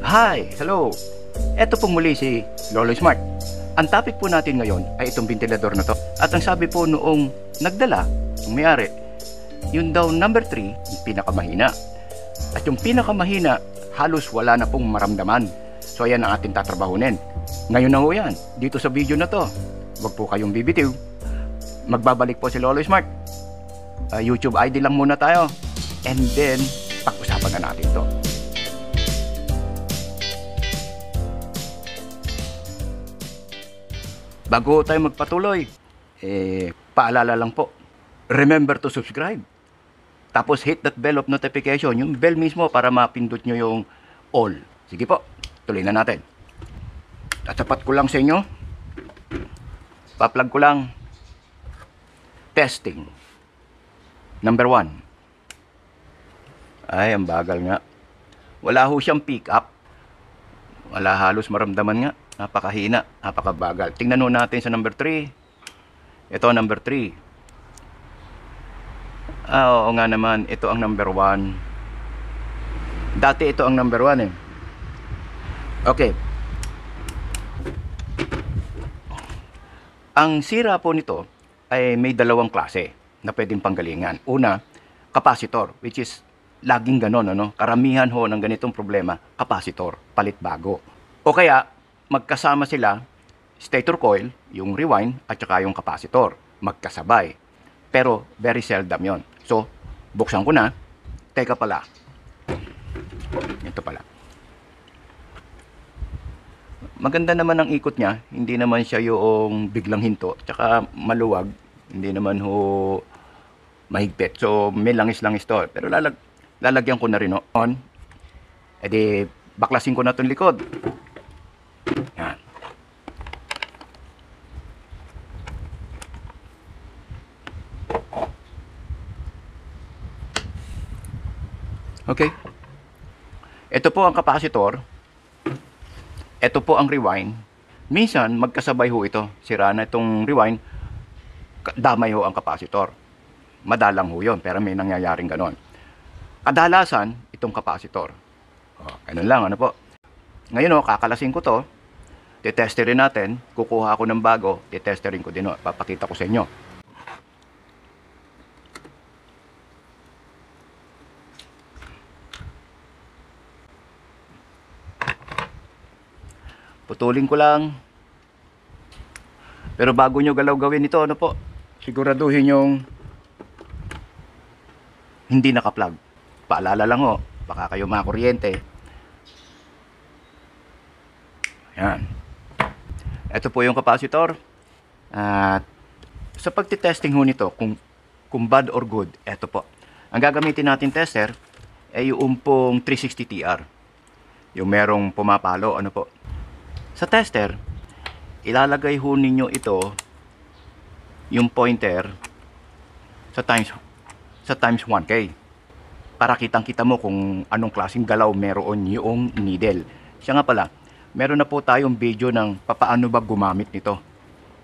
Hi! Hello! Eto pong muli si Lolo Smart. Ang topic po natin ngayon ay itong ventilador na to. At ang sabi po noong nagdala, yung may-ari, yung daw number 3, yung pinakamahina. At yung pinakamahina, halos wala na pong maramdaman. So ayan ang ating tatrabahunin. Ngayon na ho yan, dito sa video na to. Huwag po kayong bibitiw. Magbabalik po si Lolo Smart. YouTube ID lang muna tayo. And then, pag-usapan na natin to. Bago tayo magpatuloy, paalala lang po, remember to subscribe. Tapos hit that bell of notification, yung bell mismo para mapindot nyo yung all. Sige po, tuloy na natin. Tatapat ko lang sa inyo. Pa-plug ko lang. Testing. Number 1. Ay, ang bagal nga. Wala ho siyang pick up. Wala halos maramdaman nga. Napakahina, napakabagal. Tingnan ho natin sa number 3. Ito ang number 3. Oo nga naman, ito ang number 1. Dati ito ang number 1 eh. Okay. Ang sira po nito ay may dalawang klase na pwedeng panggalingan. Una, capacitor, which is laging ganon, ano? Karamihan ho ng ganitong problema, capacitor, palit bago. O kaya, magkasama sila, stator coil, yung rewind, at saka yung capacitor. Magkasabay. Pero, very seldom yon. So, buksan ko na. Teka pala. Ito pala. Maganda naman ang ikot niya. Hindi naman siya yung biglang hinto. Tsaka maluwag. Hindi naman ho mahigpit. So, may langis-langis to. Pero lalagyan ko na rin on. E di, baklasin ko na itong likod. Yan. Okay. Ito po ang capacitor. Ito po ang rewind. Minsan, magkasabay ho ito. Sira na itong rewind. Damay ho ang capacitor. Madalang ho yun. Pero may nangyayaring ganon. Kadalasan, itong capacitor. Ganun lang, ano po. Ngayon, kakalasin ko to. Titesterin natin. Kukuha ako ng bago. Titesterin ko din. Papakita ko sa inyo. Putulin ko lang. Pero bago nyo galaw-gawin ito, ano po, siguraduhin yung hindi naka-plug. Paalala lang ho, baka kayo makakuryente. Yan. Ito po yung capacitor. At sa pagtitesting ho nito, kung bad or good, ito po. Ang gagamitin natin tester ay yung pong 360 TR. Yung merong pumapalo, ano po. Sa tester, ilalagay ho ninyo ito, yung pointer, sa times 1K. Para kitang-kita mo kung anong klaseng galaw meron yung needle. Siya nga pala, meron na po tayong video ng paano ba gumamit nito.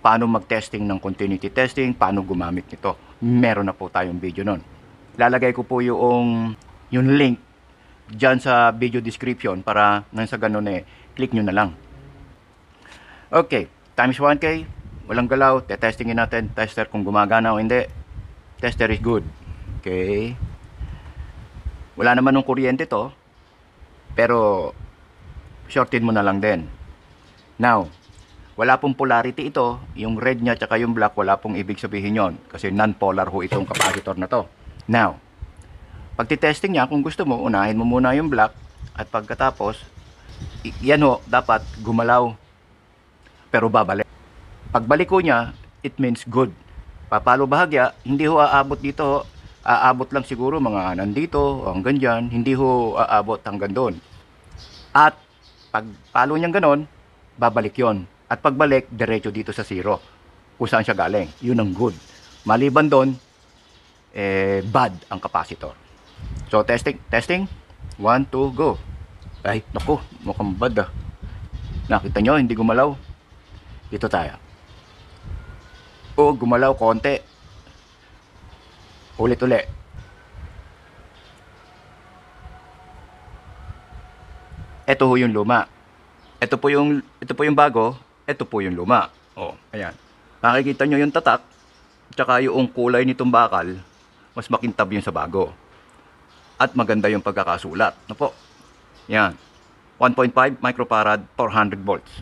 Paano mag-testing ng continuity testing, paano gumamit nito. Meron na po tayong video nun. Lalagay ko po yung link dyan sa video description para nang sa ganun click nyo na lang. Okay, times 1K, walang galaw, testingin natin, tester kung gumagana o hindi. Tester is good. Okay. Wala naman ng kuryente to, pero shortin mo na lang din. Now, wala pong polarity ito, yung red niya tsaka yung black, wala pong ibig sabihin yon kasi non-polar ho itong capacitor na to. Now, pagtitesting niya, kung gusto mo, unahin mo muna yung black at pagkatapos, yan ho, dapat gumalaw. Pero babalik. Pagbalik ko niya, it means good. Papalo bahagya, hindi ho aabot dito. Aabot lang siguro mga nandito, hanggang dyan. Hindi ho aabot hanggang doon. At pagpalo niyang ganon, babalik yon. At pagbalik, diretso dito sa zero. Kung saan siya galing. Yun ang good. Maliban doon, bad ang capacitor. So, testing. 1, 2, go. Ay, naku, mukhang bad ah. Nakita nyo, hindi gumalaw. Dito tayo. O, gumalaw konti. Ulit-ulit. Ito ho yung luma. Ito po yung bago, ito po yung luma. Oh, ayan. Makikita nyo yung tatak, tsaka yung kulay nitong bakal, mas makintab yung sa bago. At maganda yung pagkakasulat. Ano po? Yan. 1.5 microfarad, 400 volts.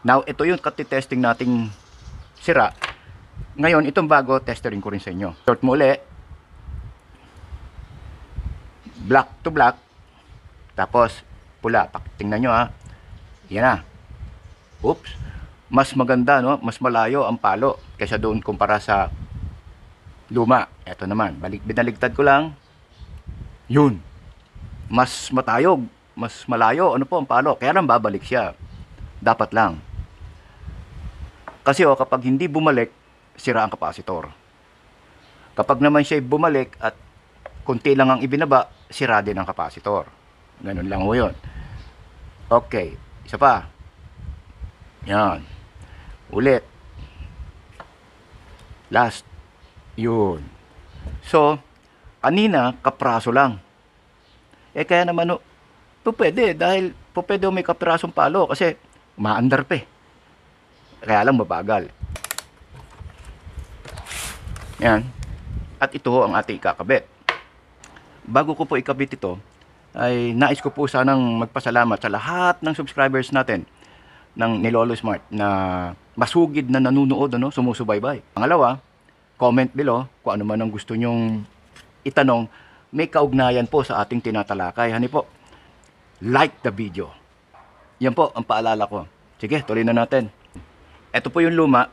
Now, ito yung katitesting nating sira. Ngayon, itong bago, testering ko rin sa inyo. Short mo uli. Black to black. Tapos, pula. Tingnan nyo ha. Yan na. Oops. Mas maganda, no? Mas malayo ang palo kaysa doon kumpara sa luma. Ito naman. Binaligtad ko lang. Yun. Mas matayog. Mas malayo. Ano po ang palo? Kaya lang babalik siya. Dapat lang. Kasi kapag hindi bumalik, sira ang kapasitor. Kapag naman siya bumalik at kunti lang ang ibinaba, sira din ang kapasitor. Ganun lang ho yun. Okay. Isa pa. Yan. Ulit. Last. Yun. So, kanina, kapraso lang. Kaya naman, pwede. Dahil pwede may kaprasong palo kasi maandar pa eh. Kaya lang mabagal. Yan. At ito ang ating ikakabit. Bago ko po ikabit ito, ay nais ko po sanang magpasalamat sa lahat ng subscribers natin ng ni Lolo Smart na masugid na nanunood, sumusubaybay. Pangalawa, comment below kung ano man ang gusto nyong itanong, may kaugnayan po sa ating tinatalakay. Hani po, like the video. Yan po ang paalala ko. Sige, tuloy na natin. Ito po yung luma,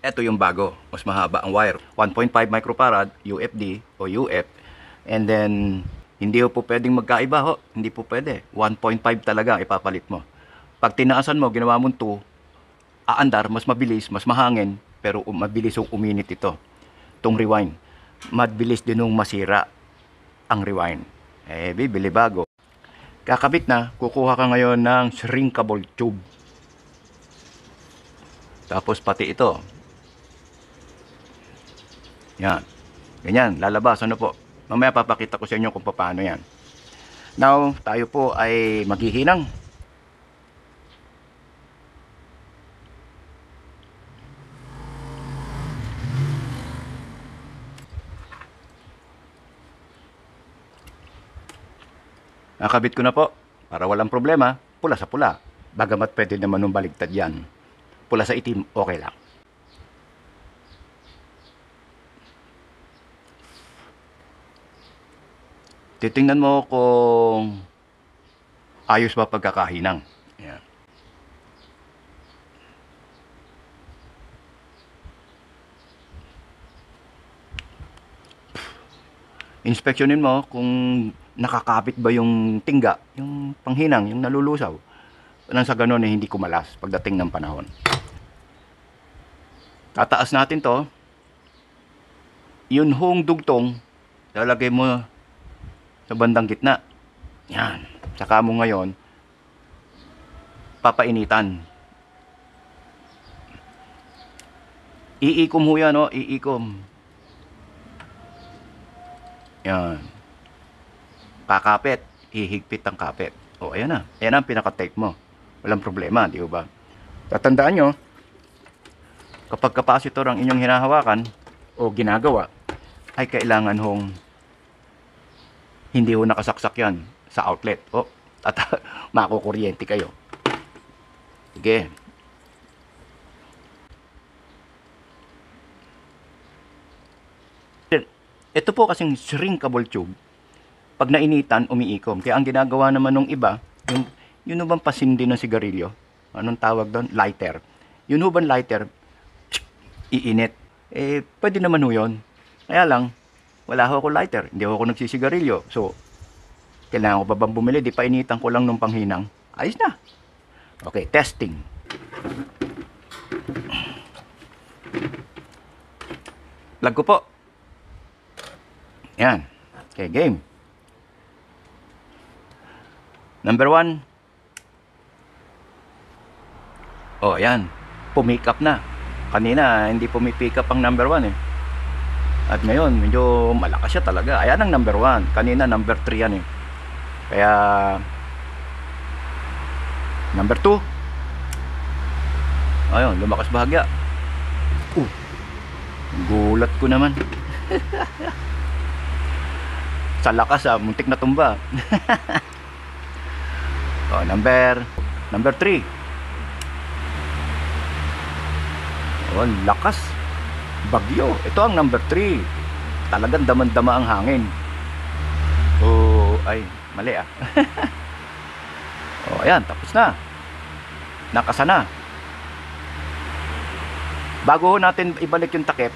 ito yung bago. Mas mahaba ang wire. 1.5 microfarad, UFD o UF. And then, hindi po pwedeng magkaiba ho. Hindi po pwede. 1.5 talaga ipapalit mo. Pag tinaasan mo, ginawa mong 2, aandar, mas mabilis, mas mahangin, pero mabilis yung uminit ito. Itong rewind. Mabilis din yung masira ang rewind. Bibili bago. Kakabit na, kukuha ka ngayon ng shrinkable tube. Tapos pati ito. Yan. Ganyan, lalabas. Ano po? Mamaya papakita ko sa inyo kung paano yan. Now, tayo po ay maghihinang. Nakabit ko na po. Para walang problema, pula sa pula. Bagamat pwede naman nung baligtad yan. Pula sa itim, okay lang. Titingnan mo kung ayos ba pagkakahinang. Yan. Inspeksyonin mo kung nakakapit ba yung tingga, yung panghinang, yung nalulusaw. Nang sa ganun hindi kumalas pagdating ng panahon. Tataas natin to. Yun hong dugtong, lalagay mo sa bandang gitna. Yan. Saka mo ngayon, papainitan. Iikom ho yan, iikom. Yan. Kakapit, hihigpit ang kapit. Ayan na. Ayan ang pinaka-tape mo. Walang problema, di ba? Tatandaan nyo, kapag kapasitor ang inyong hinahawakan o ginagawa, ay kailangan hong hindi ho nakasaksak yan sa outlet. At makukuryente kayo. Sige. Ito po kasing shrinkable tube. Pag nainitan, umiikom. Kaya ang ginagawa naman ng iba, yun bang pasindi ng sigarilyo? Anong tawag doon? Lighter. Yun bang lighter, iinit. Pwede naman ho yun. Kaya lang, wala ho ako lighter. Hindi ho ako nagsisigarilyo. So, kailangan ko ba bang bumili? Di pa initan ko lang nung panghinang. Ayos na. Okay, testing. Lag ko po. Yan. Okay, game. Number 1. Ayan. Pumick up na. Kanina, hindi pumipick up ang number 1 eh. At ngayon, medyo malakas siya talaga. Ayan ang number 1. Kanina, number 3 yan eh. Kaya, Number 2. Ayun, lumakas bahagya. Gulat ko naman. Sa lakas muntik na tumba. Oh, number 3. Oh, lakas. Bagyo. Ito ang number 3. Talagang daman-dama ang hangin. Oh, ay, mali Oh, ayan, tapos na. Nakasa na. Bago natin ibalik yung takip,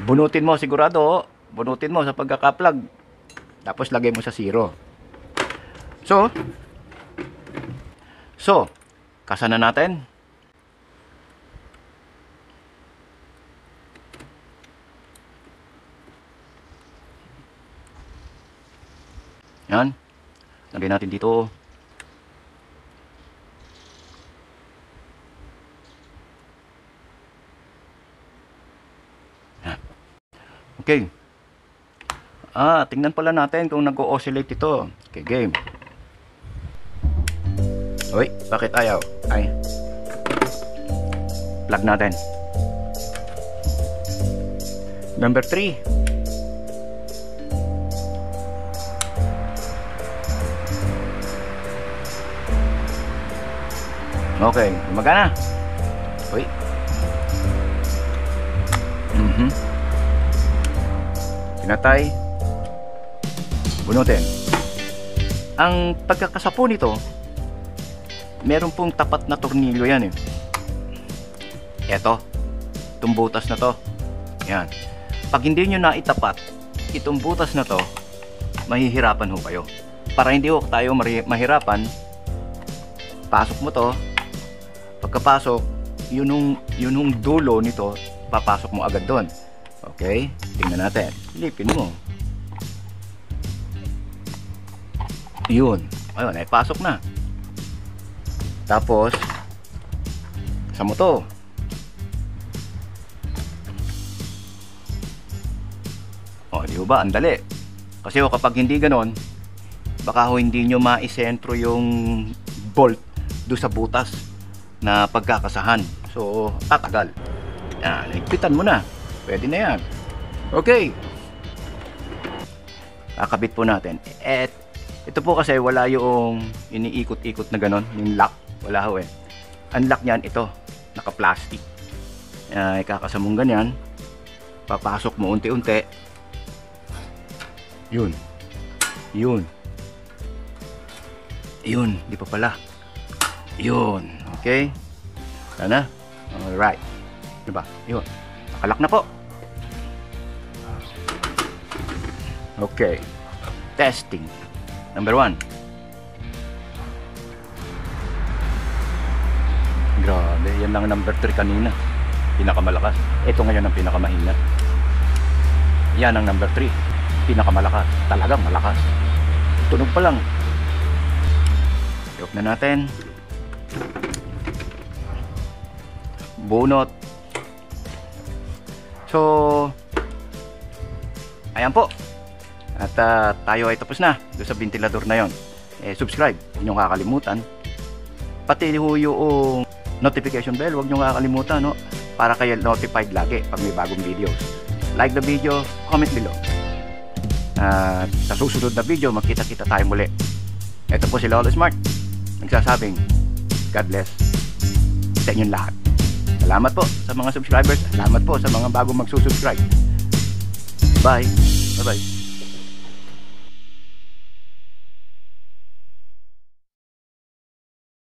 bunutin mo sigurado, bunutin mo sa pagkaka-plug. Tapos lagay mo sa 0. So, kasa na natin. Yan. Lagay natin dito. Okay. Tingnan pala natin kung nag-o-oscillate ito. Okay, game. Uy, bakit ayaw? Ay. Plug natin. Number 3. Okay, gumagana. Uy. Pinatay. Bunutin. Ang pagkakasapo nito, meron pong tapat na tornilyo yan eh. Eto, itong butas na to. Yan. Pag hindi nyo na itapat itong butas na to, mahihirapan ho kayo. Para hindi ho tayo mahirapan, pasok mo to. Pagkapasok, yun yung dulo nito, papasok mo agad doon. Okay, tingnan natin. Lipin mo. Yun. Ayun, ay pasok na. Tapos, sa mo to. O, di ba? Ang dali. Kasi kapag hindi ganon, baka hindi nyo maisentro yung bolt do sa butas na pagkakasahan. So, tatagal. Yan, higpitan mo na. Pwede na yan. Okay. Kakabit po natin. Ito po kasi wala yung iniikot-ikot na ganon. Yung lock. Wala ho eh. Ang lock niyan, ito. Naka-plastic. Ikakasamong ganyan. Papasok mo unti-unti. Yun. Yun. Yun. Di pa pala. Yun. Okay. Sana. Alright. Diba? Yun. Nakalak na po. Okay. Testing. Number 1. Grabe. Yan lang number 3 kanina. Pinakamalakas. Ito ngayon ang pinakamahina. Yan ang number 3. Pinakamalakas. Talagang malakas. Tunog pa lang. I-off na natin. Bunot. So, ayan po. At tayo ay tapos na doon sa ventilador na yon. Subscribe, huwag nyo kakalimutan. Pati yung notification bell, huwag nyo kakalimutan, no? Para kayo notified lagi pag may bagong videos. Like the video, comment below. Sa susunod na video, magkita-kita tayo muli. Ito po si Lolo Smart, nagsasabing God bless sa inyong lahat. Salamat po sa mga subscribers. Salamat po sa mga bagong magsusubscribe. Bye. Bye-bye.